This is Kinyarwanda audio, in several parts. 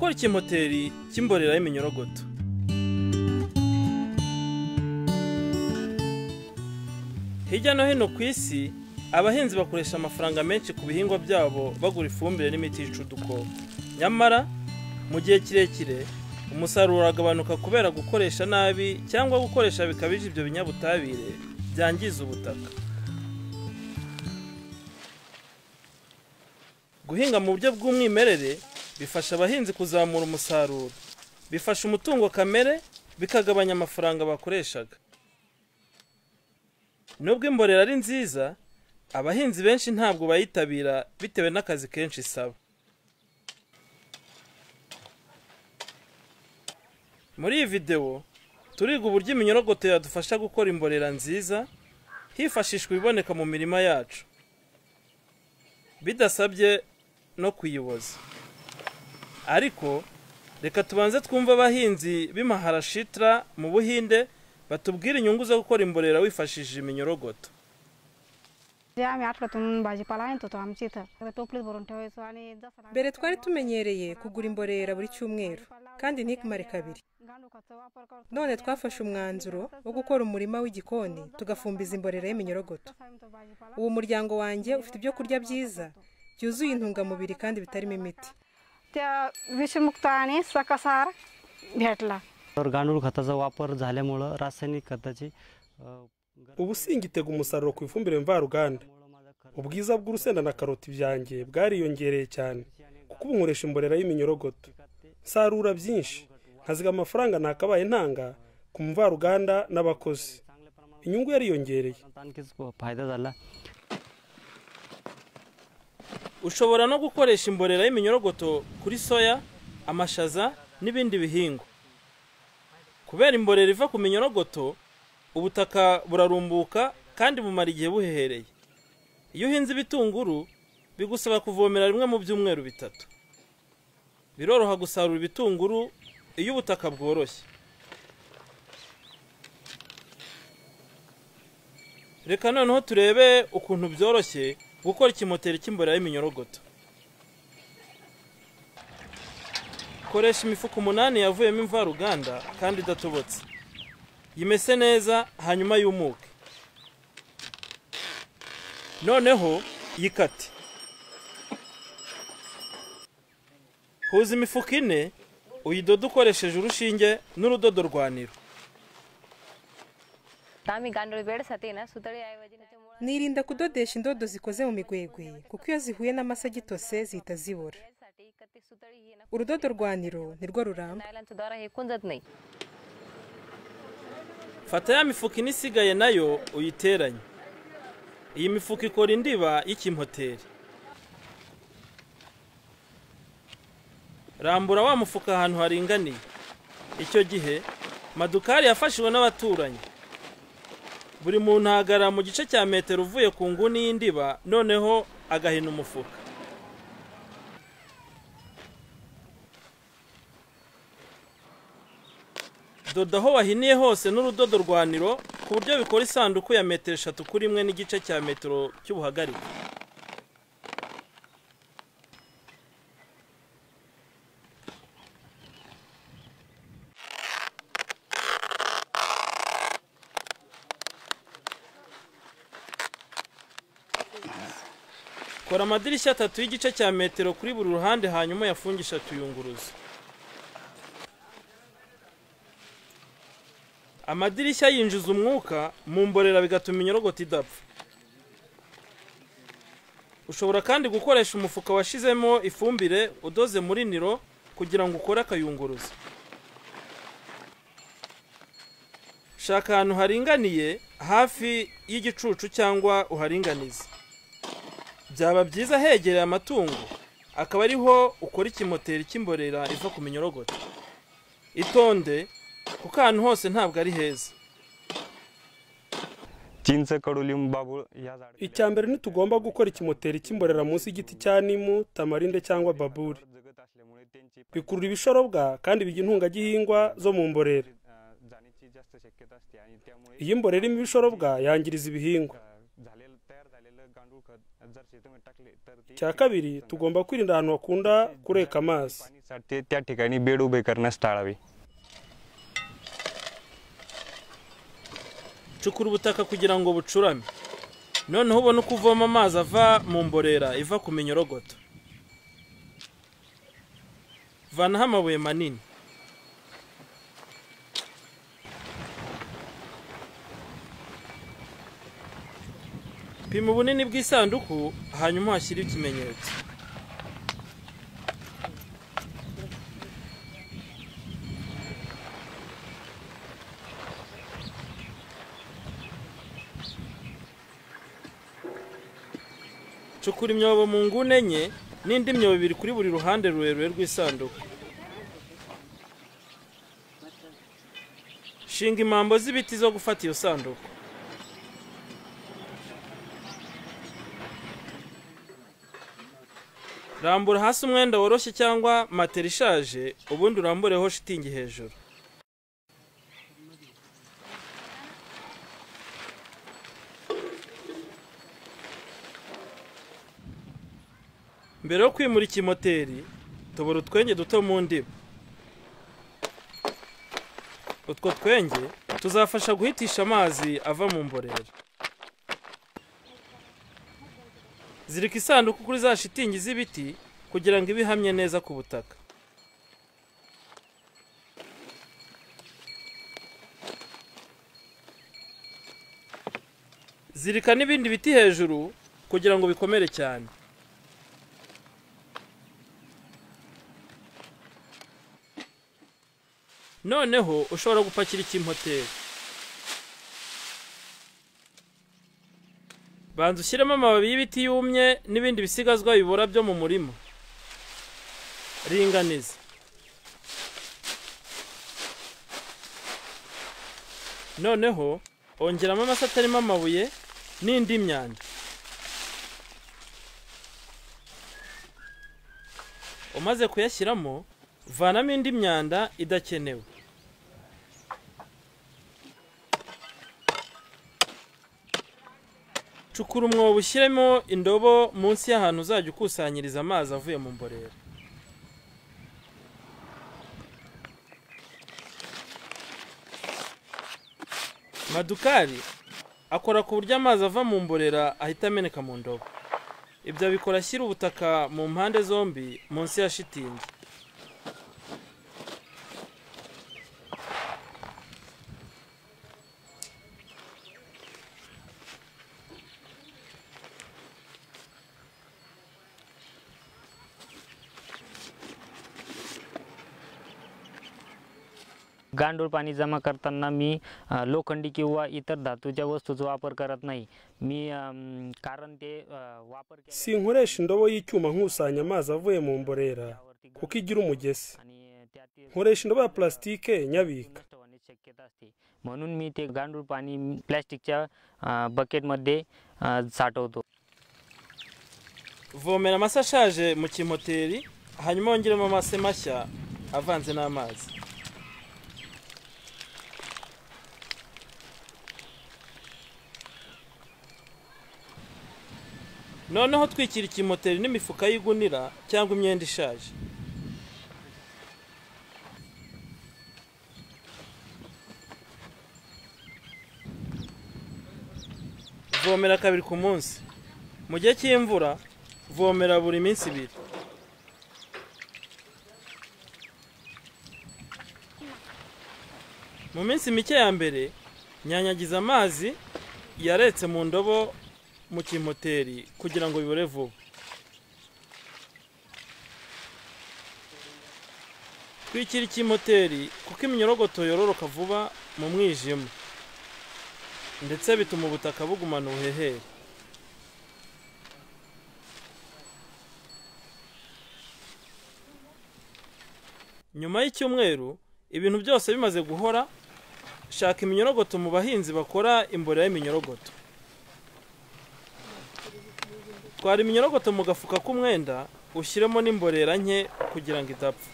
gukora ikimoteri cy'imborera y'iminyorogoto. Hirya no hino ku isi abahinzi bakoresha amafaranga menshi ku bihingwa byabo bagura ifumbire n'imiti yica udukoko. Nyamara mu gihe kirekire umusaruro uragabanuka kubera gukoresha nabi cyangwa gukoresha bikabije ibyo binyabutabire byangiza ubutaka. Guhinga mu buryo bw'umwimerere bifasha abahinzi kuzamura umusaruro, bifasha umutungo kamere, bikagabanya amafaranga bakoreshaga. Nubwo imborera ari nziza, abahinzi benshi ntabwo bayitabira bitewe n'akazi kenshi isaba. Muri iyi video turiga uburyo iminyorogoto yadufasha gukora imborera nziza hifashishwa ibiboneka mu mirima yacu, bidasabye no kuyiboza. Ariko reka tubanze twumva abahinzi b'Maharashtra mu Buhinde batubwira inyungu zo gukora imborera wifashishije iminyorogoto. Mbere twari tumenyereye kugura imborera buri cyumweru kandi ntikimare kabiri. None twafashe umwanzuro wo gukora umurima w'igikoni tugafumbiza imborera y'iminyorogoto. Ubu muryango wanjye ufite ibyo kurya byiza byuzuye intungamubiri kandi bitarimo imiti. गांडूळ खताचा वापर झाल्यामुळे रासायनिक खताची ubu singitega umusaruro ku ifumbire mvaruganda. Ubwiza bw'urusenda na karoti byanjye bwariyongereye cyane kuko ubu nkoresha imborera y'iminyorogoto. Sarura byinshi nkaziga amafaranga nakabaye ntanga ku mvaruganda n'abakozi. Inyungu yariyongereye. Ushobora no gukoresha imborera y'iminyorogoto kuri soya, amashaza n'ibindi bihingwa. Kubera imborera iva ku minyorogoto, ubutaka burarumbuka kandi bumara igihe buhehereye. Iyo uhinze ibitunguru bigusaba kuvomera rimwe mu byumweru bitatu. Biroroha gusarura ibitunguru iyo ubutaka bworoshye. Reka noneho turebe ukuntu byoroshye gukora ikimoteri cy'imborera y'iminyorogoto. Koresha imifuka 8 yavuyemo imvaruganda kandi idatobotse. Yimese neza hanyuma yumuke. Noneho yikate. Huza imifuka 4 uyidoda ukoresheje urushinge n'urudodo rwaniro. Nirinda kudodesha indodo zikoze mu migwegwe kuko iyo zihuye n'amase gitose zihita zibora. Urudodo rwaniro nirwo ruramba. Fata ya mifuka inisigaye nayo uyiteranye. Iyi mifuka ikora indiba y'ikimoteri. Rambura wa mufuka ahantu haringaniye. Icyo gihe madukari yafashijwe n'abaturanyi. Buri muntu ahagara mu gice cya metero uvuye ku nguni y'indiba, noneho agahina umufuka. Doda aho wahiniye hose n'urudodo rwaniro ku buryo bikora isanduku ya metero 3 kuri 1 n'igice cya metero cy'ubuhagarike. Kora amadirishya 3 y'igice cya metero kuri buri ruhande hanyuma yafungisha tuyunguruzo. Amadirishya yinjiza umwuka mu mborera bigatuma iminyorogoto idapfa. Ushobora kandi gukoresha umufuka washizemo ifumbire udoze muri niro kugira ngo ukore akayunguruzo. Shaka ahantu haringaniye hafi y'igicucu cyangwa uharinganize. Byaba byiza hegereye amatungo, akaba ariho ukora ikimoteri cy'imborera iva ku minyorogoto. Itonde kuko ahantu hose ntabwo ari heza. Icyambere ntitugomba gukora ikimoteri cy'imborera munsi y'igiti cya nimu, tamarinde cyangwa baburi. Bikurura ibishorobwa kandi bijya intungagihingwa zo mu mborera. Iyi mborera irimo ibishorobwa yangiriza ibihingwa. cya kabiri tugomba kwirinda ahantu hakunda kureka amazi. त्या ठिकाणी बेड उभे करण्यास टाळावे. cukura ubutaka kugira ngo bucurame, noneho ubone uko uvoma amazi ava mu mborera iva ku minyorogoto. Vanaho amabuye manini, pima ubunini bw'isanduku hanyuma uhashyire ikimenyetso. Cukura imyobo mu nguni enye n'indi myobo ibiri kuri buri ruhande rurerure rw'isanduku. Shinga impambo z'ibiti zo gufata iyo sanduku. Rambura hasi umwenda woroshye cyangwa matera ishaje, ubundi urambureho shitingi hejuru. Mbere yo kwimura ikimoteri, tobora utwenge duto mu ndiba. Utwo twenge tuzafasha guhitisha amazi ava mu mborera. Zirika isanduku kuri za shitingi z'ibiti kugira ngo ibe ihamye neza ku butaka. Zirika n'ibindi biti hejuru kugira ngo bikomere cyane. Noneho ushobora gupakira ikimoteri. Banza ushyiremo amababi y'ibiti yumye n'ibindi bisigazwa bibora byo mu murima. Ringaniza. Noneho ongeramo amase atarimo amabuye n'indi myanda. Umaze kuyashyiramo, vanamo indi myanda idakenewe. Cukura umwobo ushyiremo indobo munsi y'ahantu uzajya ukusanyiriza amazi avuye mu mborera. Madukari akora ku buryo amazi ava mu mborera ahita ameneka mu ndobo. Ibyo abikora ashyira ubutaka mu mpande zombi munsi ya shitingi. गांडूळ पाणी जमा करताना मी लोखंडी किंवा इतर धातूच्या वस्तूचा वापर करत नाही. मी कारण ते वापर sinkoresha indobo y'icyuma nkusanya amazi avuye mu mborera kuko igira umugesi. Nkoresha indobo ya plastike nyabika. म्हणून मी ते गांडूळ पाणी प्लास्टिकच्या बकेटमध्ये साठवतो. Vomera amase ashaje mu kimoteri hanyuma wongeremo amase mashya avanze n'amazi. Noneho twikira ikimoteri n'imifuka y'igunira cyangwa imyenda ishaje. Vomera kabiri ku munsi. Mu gihe cy'imvura, vomera buri minsi ibiri. Mu minsi mike ya mbere, nyanyagiza amazi yaretse mu ndobo mu kimoteri kugira ngo bibore vuba. Twikira ikimoteri kuko iminyorogoto yororoka vuba mu mwijima, ndetse bituma ubutaka bugumana ubuhehere. Nyuma y'icyumweru ibintu byose bimaze guhora, shaka iminyorogoto mu bahinzi bakora imborera y'iminyorogoto. Twara iminyorogoto mu gafuka k'umwenda ushyiremo n'imborera nke kugira ngo idapfa.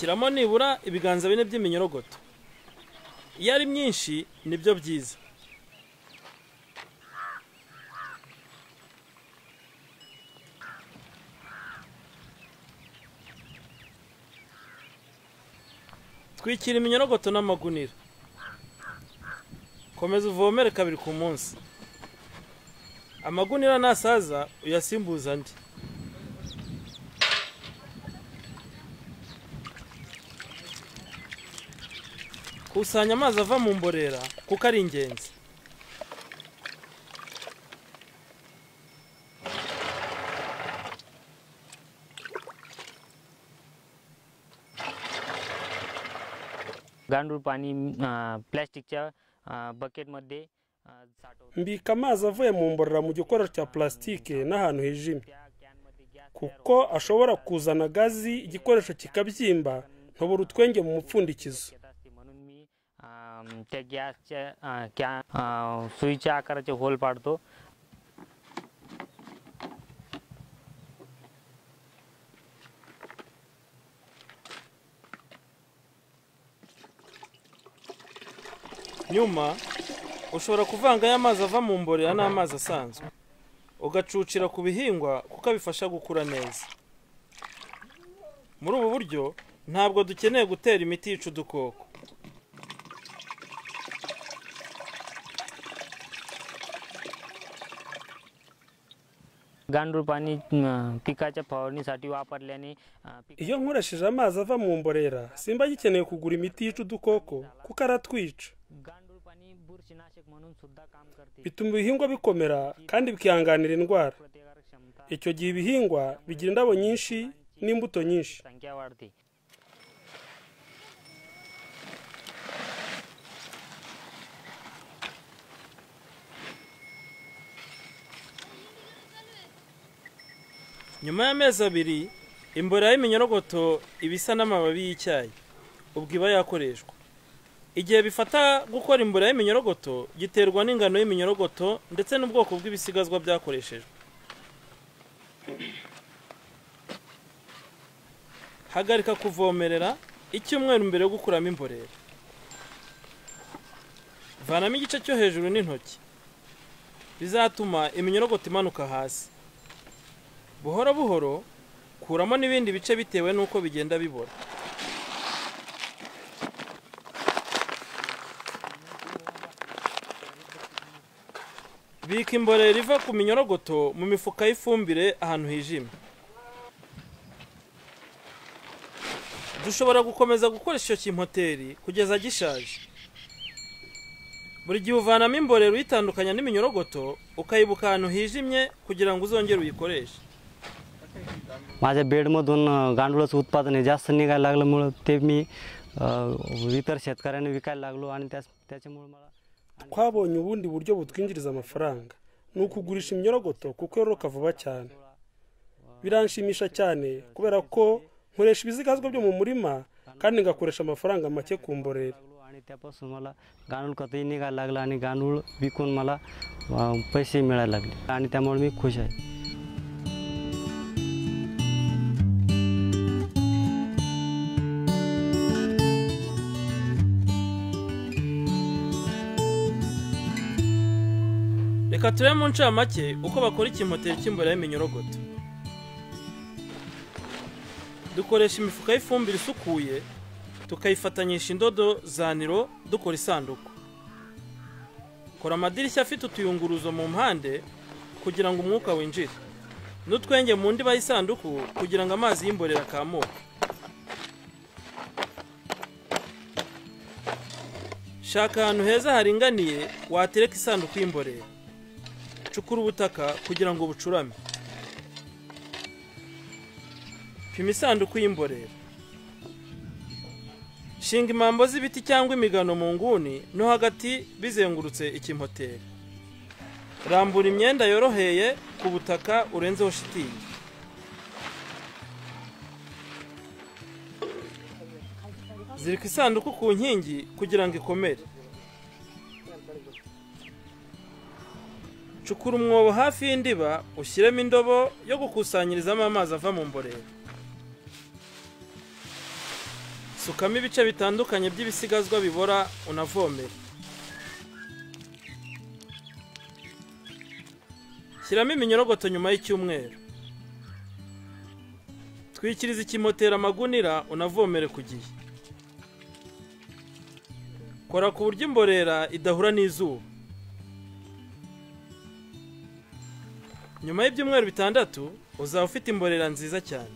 shyiramo nibura ibiganza 4 by'iminyorogoto. Iyo ari myinshi nibyo byiza. Twikira iminyorogoto n'amagunira. Komeza uvomere 2 ku munsi. Amagunira nasaza uyasimbuza andi. Kusanya amazi ava mu mborera kuko ari ingenzi. गांडूळ पाणी प्लास्टिकच्या बकेटमध्ये साठवतो. mbika amazi avuye mu mborera mu gikoresho cya plastique n'ahantu hijimye kuko ashobora kuzana gazi igikoresho kikabyimba ntubura utwenge mu mupfundikizo. म्हणून मी त्या गॅसच्या सुईच्या आकाराचे होल पाडतो. Nyuma ushobora kuvanga aya mazi ava mu mborera n'amazi asanzwe ugacucira ku bihingwa kuko bifasha gukura neza. Muri ubu buryo ntabwo dukeneye gutera imiti yica udukoko. गांडूळ पाणी पिकाच्या फवारणीसाठी वापरल्याने iyo nkoresheje amazi ava mu mborera simba gikeneye kugura imiti yica udukoko kuko aratwica. गांडूळ पाणी बुरशीनाशक म्हणून सुद्धा काम करते. bituma ibihingwa bikomera kandi bikihanganira indwara. प्रतिकारक क्षमता icyo gihe ibihingwa bigira indabo nyinshi n'imbuto nyinshi. संख्या वाढते. Nyuma y'amezi 2 imborera y'iminyorogoto ibisa n'amababi y'icyayi ubwo iba yakoreshwa. Igihe bifata gukora imborera y'iminyorogoto giterwa n'ingano y'iminyorogoto ndetse n'ubwoko bw'ibisigazwa byakoreshejwe. Hagarika kuvomerera icyumweru mbere yo gukuramo imborera. Vanamo igice cyo hejuru n'intoki. Bizatuma iminyorogoto imanuka hasi. Buhoro buhoro kuramo n'ibindi bice bitewe nuko bigenda bibora. Bika imborera iva ku minyorogoto mu mifuka y'ifumbire ahantu hijimye. Dushobora gukomeza gukoresha icyo kimpoteri kugeza gishaje. Buri gihe uvanamo imborera uyitandukanya n'iminyorogoto ukayibuka ahantu hijimye kugira ngo uzongere uyikoreshe. माझ्या बेडमधून गांडूळाचं उत्पादन जास्त निघायला लागल्यामुळे ते मी इतर शेतकऱ्यांना विकायला लागलो आणि त्याच्यामुळे मला twabonye ubundi buryo butwinjiriza amafaranga ni ukugurisha iminyorogoto kuko yororoka vuba cyane. Biranshimisha cyane kubera ko nkoresha ibisigazwa byo mu murima kandi ngakoresha amafaranga make ku mborera. आणि त्यापासून मला गांडूळ खतही निघायला लागलं आणि गांडूळ विकून मला पैसे मिळायला लागले आणि त्यामुळे मी खुश आहे. Reka turebe mu ncamake uko bakora ikimpoteri cy'imborera y'iminyorogoto. Dukoresha imifuka y'ifumbire isukuye tukayifatanyisha indodo za niro dukora isanduku. Kora amadirishya afite utuyunguruzo mu mpande kugira ngo umwuka winjire. N'utwenge mu ndiba y'isanduku kugira ngo amazi y'imborera akamuke. Shaka ahantu heza haringaniye watereka isanduku y'imborera. Cukura ubutaka kugira ngo bucurame. Pima isanduku y'imborera. Shinga impambo z'ibiti cyangwa imigano mu nguni no hagati bizengurutse ikimpoteri. Rambura imyenda yoroheye ku butaka urenzeho shitingi. Zirika isanduku ku nkingi kugira ngo ikomere. Cukura umwobo hafi y'indiba ushyiremo indobo yo gukusanyirizamo amazi ava mu mborera. sukamo ibice bitandukanye by'ibisigazwa bibora unavomera. Shyiramo iminyorogoto nyuma y'icyumweru. Twikiriza ikimotera amagunira unavomere ku gihe. Kora ku buryo imborera idahura n'izuba. Nyuma y'ibyumweru 6 uzaba ufite imborera nziza cyane.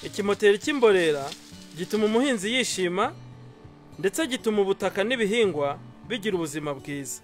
Ikimoteri cy'imborera gituma umuhinzi yishima ndetse gituma ubutaka n'ibihingwa bigira ubuzima bwiza.